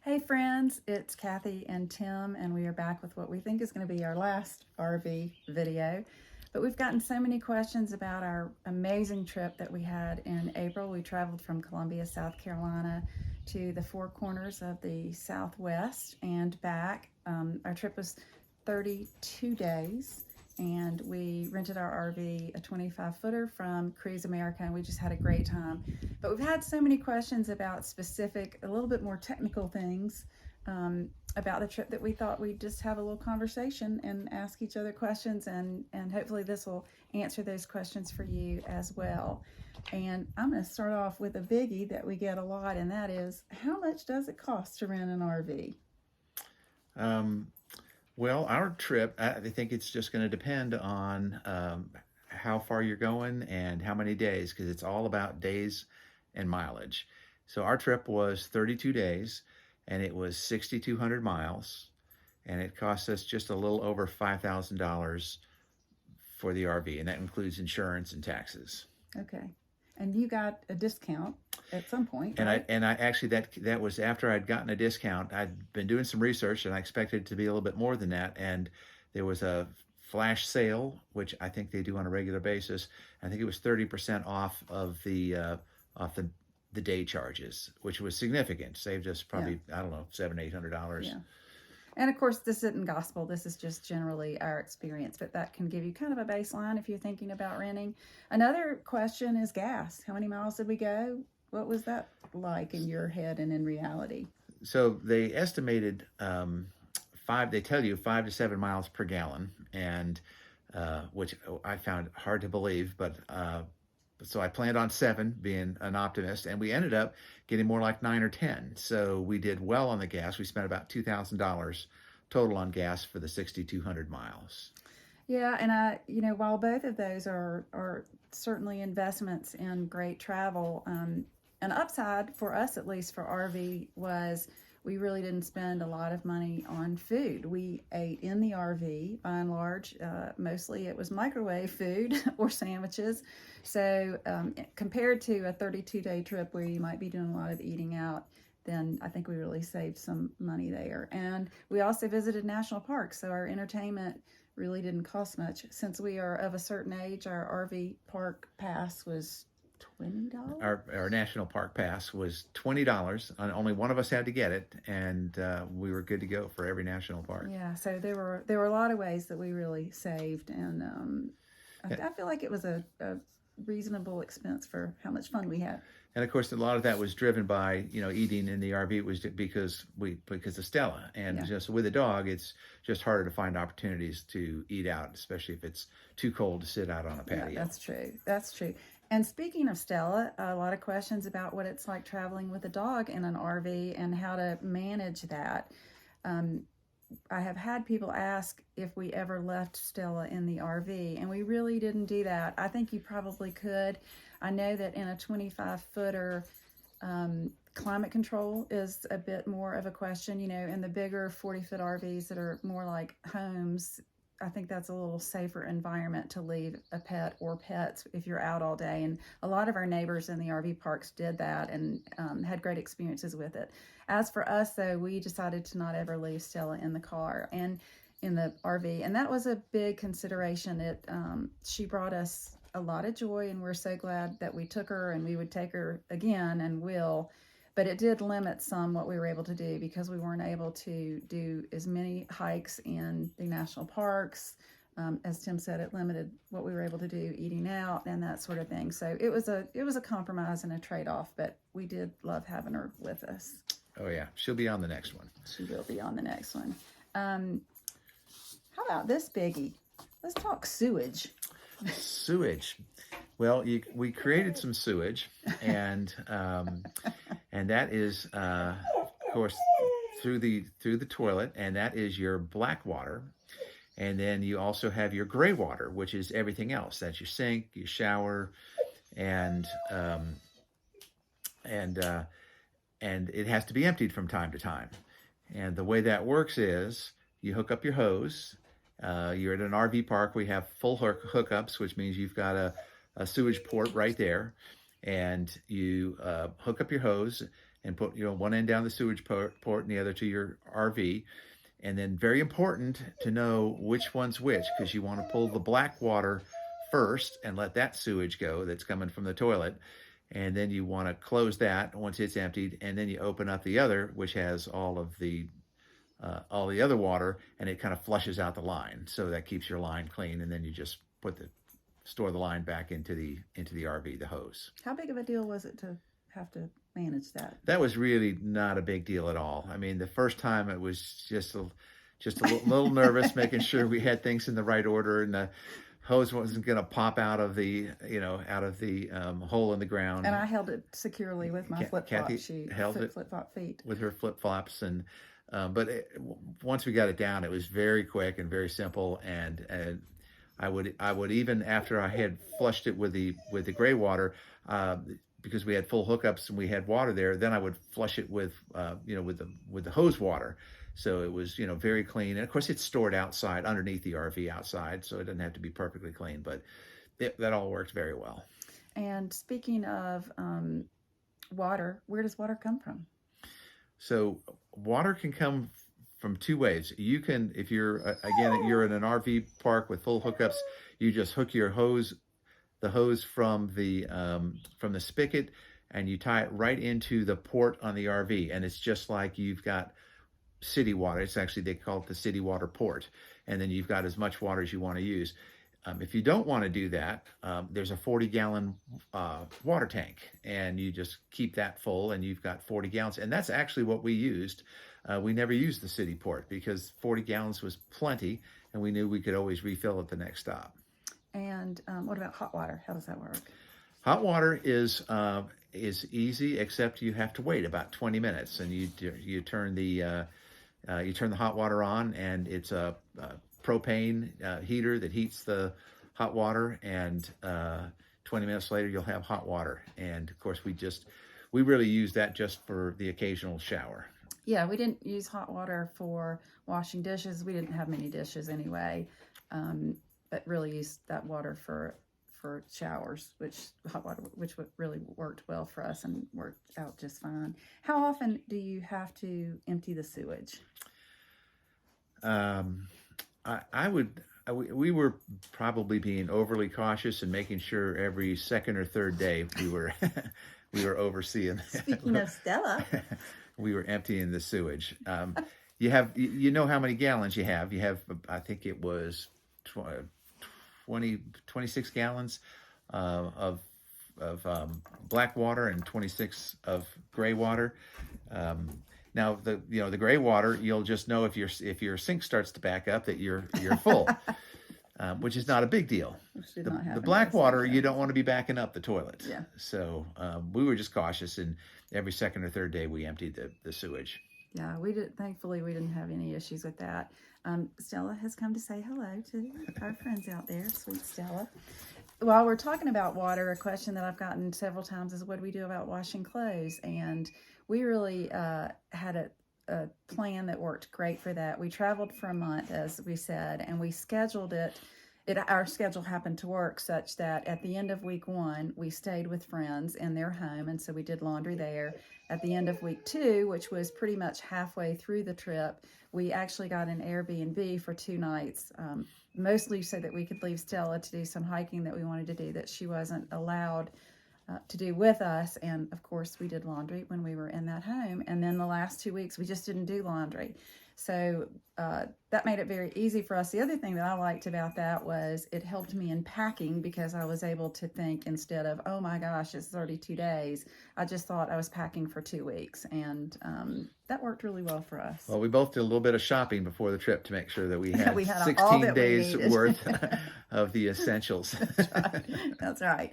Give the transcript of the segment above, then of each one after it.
Hey friends, it's Kathy and Tim, and we are back with what we think is going to be our last RV video. But we've gotten so many questions about our amazing trip that we had in April. We traveled from Columbia, South Carolina to the Four Corners of the Southwest and back. Our trip was 32 days, and we rented our RV, a 25-footer from Cruise America, and we just had a great time. But we've had so many questions about specific, a little bit more technical things about the trip that we thought we'd just have a little conversation and ask each other questions, and hopefully this will answer those questions for you as well. And I'm going to start off with a biggie that we get a lot, and that is, how much does it cost to rent an RV? Well, our trip, I think it's just going to depend on how far you're going and how many days, because it's all about days and mileage. So our trip was 32 days, and it was 6,200 miles, and it cost us just a little over $5,000 for the RV, and that includes insurance and taxes. Okay. And you got a discount at some point, And right? I actually, that was after I'd gotten a discount. I'd been doing some research, and I expected it to be a little bit more than that. And there was a flash sale, which I think they do on a regular basis. I think it was 30% off of the day charges, which was significant. Saved us probably, I don't know, $700-800. Yeah. And of course, this isn't gospel. This is just generally our experience, but that can give you kind of a baseline if you're thinking about renting. Another question is gas. How many miles did we go? What was that like in your head and in reality? So they estimated they tell you 5 to 7 miles per gallon, and which I found hard to believe, but so I planned on 7, being an optimist, and we ended up getting more like 9 or 10. So we did well on the gas. We spent about $2,000 total on gas for the 6,200 miles. Yeah, and while both of those are certainly investments in great travel, an upside for us, at least for RV, was we really didn't spend a lot of money on food. We ate in the RV, by and large. Mostly it was microwave food or sandwiches. So compared to a 32-day trip where you might be doing a lot of eating out, then I think we really saved some money there. And we also visited national parks, so our entertainment really didn't cost much. Since we are of a certain age, our RV park pass was $20. Our national park pass was $20, and only one of us had to get it, and we were good to go for every national park. Yeah, so there were a lot of ways that we really saved, and I feel like it was a reasonable expense for how much fun we had. And of course, a lot of that was driven by eating in the RV was because of Stella, and just with a dog, it's just harder to find opportunities to eat out, especially if it's too cold to sit out on a patio. Yeah, that's true. That's true. And speaking of Stella, a lot of questions about what it's like traveling with a dog in an RV and how to manage that. I have had people ask if we ever left Stella in the RV, and we really didn't do that. I think you probably could. I know that in a 25-footer, climate control is a bit more of a question. In the bigger 40-foot RVs that are more like homes, I think that's a little safer environment to leave a pet or pets if you're out all day. And a lot of our neighbors in the RV parks did that and had great experiences with it. As for us, though, we decided to not ever leave Stella in the car and in the RV. And that was a big consideration. She brought us a lot of joy, and we're so glad that we took her, and we would take her again and will. But it did limit some what we were able to do because we weren't able to do as many hikes in the national parks. As Tim said, it limited what we were able to do eating out and that sort of thing. So it was a compromise and a trade-off, but we did love having her with us. Oh yeah, she'll be on the next one. She will be on the next one. How about this biggie? Let's talk sewage. Sewage. Well, we created some sewage, and that is, of course, through the toilet, and that is your black water. And then you also have your gray water, which is everything else. That's your sink, your shower, and it has to be emptied from time to time. And the way that works is you hook up your hose. You're at an RV park. We have full hookups, which means you've got a sewage port right there, and you hook up your hose, and put, one end down the sewage port and the other to your RV. And then very important to know which one's which, because you want to pull the black water first and let that sewage go that's coming from the toilet. And then you want to close that once it's emptied, and then you open up the other, which has all the other water, and it kind of flushes out the line. So that keeps your line clean, and then you just store the line back into the RV, the hose. How big of a deal was it to have to manage that? That was really not a big deal at all. I mean, the first time it was just a little nervous, making sure we had things in the right order, and the hose wasn't going to pop out of the hole in the ground. And I held it securely with my flip-flop feet. With her flip-flops, and but once we got it down, it was very quick and very simple. And I would even, after I had flushed it with the gray water, because we had full hookups and we had water there, then I would flush it with the hose water. So it was, very clean. And of course, it's stored outside, underneath the RV outside, so it doesn't have to be perfectly clean, but that all worked very well. And speaking of water, where does water come from? So water can come from two ways. You can, if you're in an RV park with full hookups, you just hook the hose from the spigot, and you tie it right into the port on the RV, and it's just like you've got city water. It's actually, they call it the city water port, and then you've got as much water as you want to use. If you don't want to do that, there's a 40-gallon water tank, and you just keep that full, and you've got 40 gallons. And that's actually what we used. We never used the city port because 40 gallons was plenty, and we knew we could always refill at the next stop. And what about hot water? How does that work? Hot water is easy, except you have to wait about 20 minutes, and you turn the hot water on, and it's a propane heater that heats the hot water, and 20 minutes later you'll have hot water. And of course, we really use that just for the occasional shower. Yeah, we didn't use hot water for washing dishes. We didn't have many dishes anyway, but really used that water for showers, which really worked well for us and worked out just fine. How often do you have to empty the sewage? We were probably being overly cautious and making sure every second or third day we were overseeing. Speaking of Stella, we were emptying the sewage. You know how many gallons you have. You have, I think it was 26 gallons of black water and 26 of gray water. Now the gray water, you'll just know if your sink starts to back up that you're full, which is not a big deal. The black water, you don't want to be backing up the toilet. Yeah. So we were just cautious, and every second or third day we emptied the sewage. Yeah, thankfully we didn't have any issues with that. Stella has come to say hello to our friends out there, sweet Stella. While we're talking about water, a question that I've gotten several times is, what do we do about washing clothes? And we really had a plan that worked great for that. We traveled for a month, as we said, and we scheduled it. Our schedule happened to work such that at the end of week 1, we stayed with friends in their home, and so we did laundry there. At the end of week 2, which was pretty much halfway through the trip, we actually got an Airbnb for 2 nights, mostly so that we could leave Stella to do some hiking that we wanted to do that she wasn't allowed to do with us. And of course, we did laundry when we were in that home. And then the last 2 weeks, we just didn't do laundry. So that made it very easy for us. The other thing that I liked about that was it helped me in packing, because I was able to think, instead of, oh my gosh, it's 32 days, I just thought I was packing for 2 weeks. And that worked really well for us. Well, we both did a little bit of shopping before the trip to make sure that we had, 16 days worth of the essentials. That's right. That's right.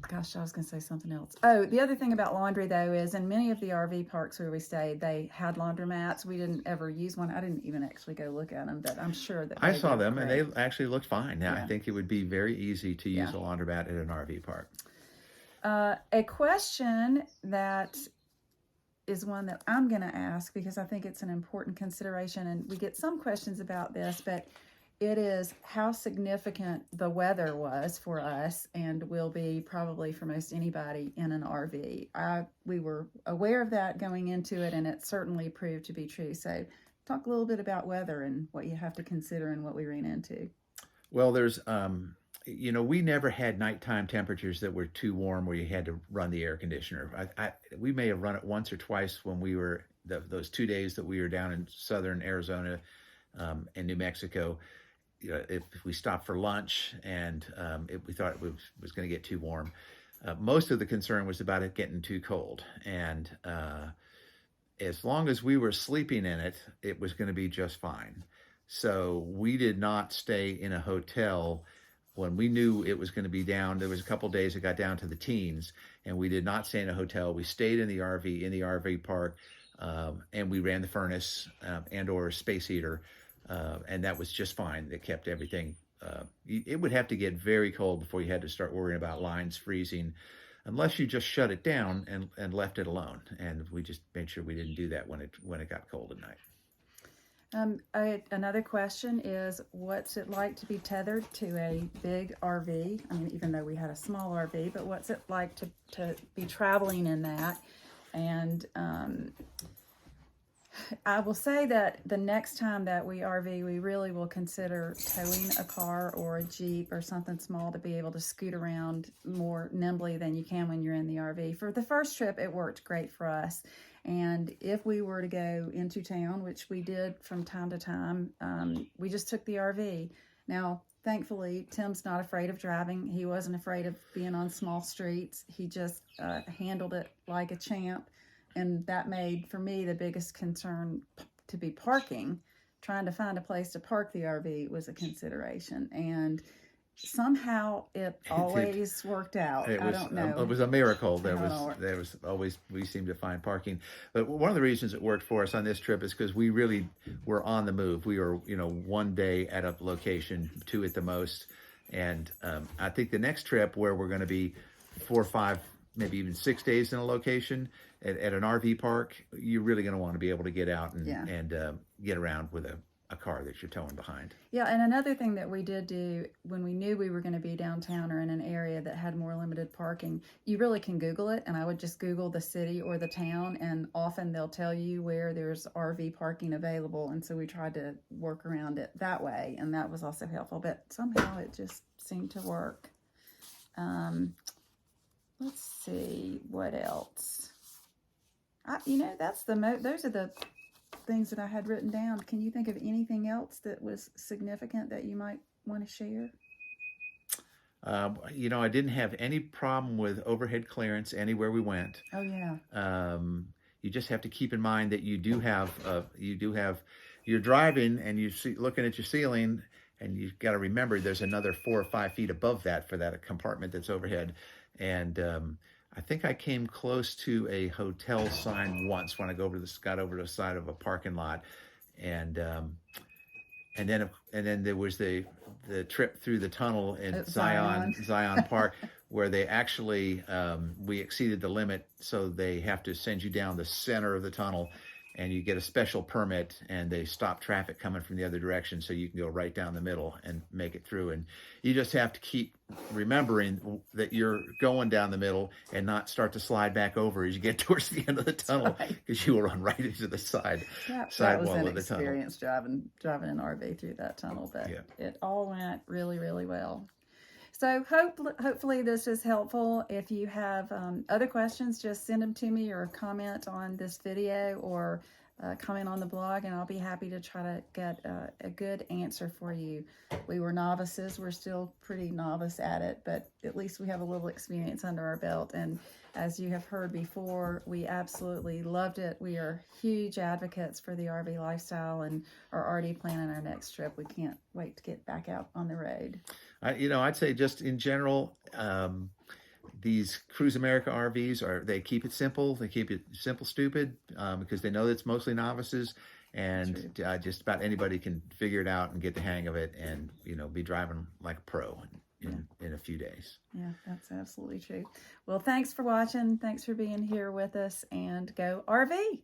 Gosh, I was going to say something else. Oh, the other thing about laundry, though, is in many of the RV parks where we stayed, they had laundromats. We didn't ever use one. I didn't even actually go look at them, but I'm sure that I saw them, and they actually looked fine. Now, yeah. I think it would be very easy to use a laundromat at an RV park. A question that is one that I'm going to ask, because I think it's an important consideration, and we get some questions about this, but it is how significant the weather was for us and will be probably for most anybody in an RV. We were aware of that going into it, and it certainly proved to be true. So talk a little bit about weather and what you have to consider and what we ran into. Well, there's, we never had nighttime temperatures that were too warm where you had to run the air conditioner. We may have run it once or twice when we were, those 2 days that we were down in southern Arizona and New Mexico. If we stopped for lunch and we thought it was going to get too warm. Most of the concern was about it getting too cold. And as long as we were sleeping in it, it was going to be just fine. So we did not stay in a hotel when we knew it was going to be down. There was a couple of days it got down to the teens, and we did not stay in a hotel. We stayed in the RV park, and we ran the furnace and or space heater. And that was just fine. It kept everything. It would have to get very cold before you had to start worrying about lines freezing, unless you just shut it down and left it alone. And we just made sure we didn't do that when it got cold at night. Another question is, what's it like to be tethered to a big RV? I mean, even though we had a small RV, but what's it like to be traveling in that? And I will say that the next time that we RV, we really will consider towing a car or a Jeep or something small to be able to scoot around more nimbly than you can when you're in the RV. For the first trip, it worked great for us. And if we were to go into town, which we did from time to time, we just took the RV. Now, thankfully, Tim's not afraid of driving. He wasn't afraid of being on small streets. He just handled it like a champ. And that made, for me, the biggest concern to be parking. Trying to find a place to park the RV was a consideration. And somehow it always worked out. I don't know. It was a miracle. There was always, we seemed to find parking. But one of the reasons it worked for us on this trip is because we really were on the move. We were, 1 day at a location, 2 at the most. And I think the next trip where we're going to be 4 or 5, maybe even 6 days in a location at an RV park, you're really going to want to be able to get out and get around with a car that you're towing behind. Yeah, and another thing that we did do when we knew we were going to be downtown or in an area that had more limited parking, you really can Google it, and I would just Google the city or the town, and often they'll tell you where there's RV parking available, and so we tried to work around it that way, and that was also helpful, but somehow it just seemed to work. Let's see, what else? Those are the things that I had written down. Can you think of anything else that was significant that you might want to share? I didn't have any problem with overhead clearance anywhere we went. Oh yeah. You just have to keep in mind that you're driving and looking at your ceiling, and you've got to remember there's another 4 or 5 feet above that for that compartment that's overhead. And I think I came close to a hotel sign once when I got over to the side of a parking lot, and then there was the trip through the tunnel in Zion Park, where they actually we exceeded the limit, so they have to send you down the center of the tunnel, and you get a special permit, and they stop traffic coming from the other direction so you can go right down the middle and make it through. And you just have to keep remembering that you're going down the middle and not start to slide back over as you get towards the end of the tunnel, because you will run right into the side wall of the tunnel. That was an experience driving an RV through that tunnel, but it all went really, really well. So hopefully this is helpful. If you have other questions, just send them to me or comment on this video or comment on the blog, and I'll be happy to try to get a good answer for you. We were novices. We're still pretty novice at it, but at least we have a little experience under our belt. And as you have heard before, we absolutely loved it. We are huge advocates for the RV lifestyle and are already planning our next trip. We can't wait to get back out on the road. I'd say just in general, these Cruise America RVs they keep it simple. They keep it simple, stupid, because they know that it's mostly novices, and just about anybody can figure it out and get the hang of it, and be driving like a pro in a few days. Yeah, that's absolutely true. Well, thanks for watching. Thanks for being here with us, and go RV.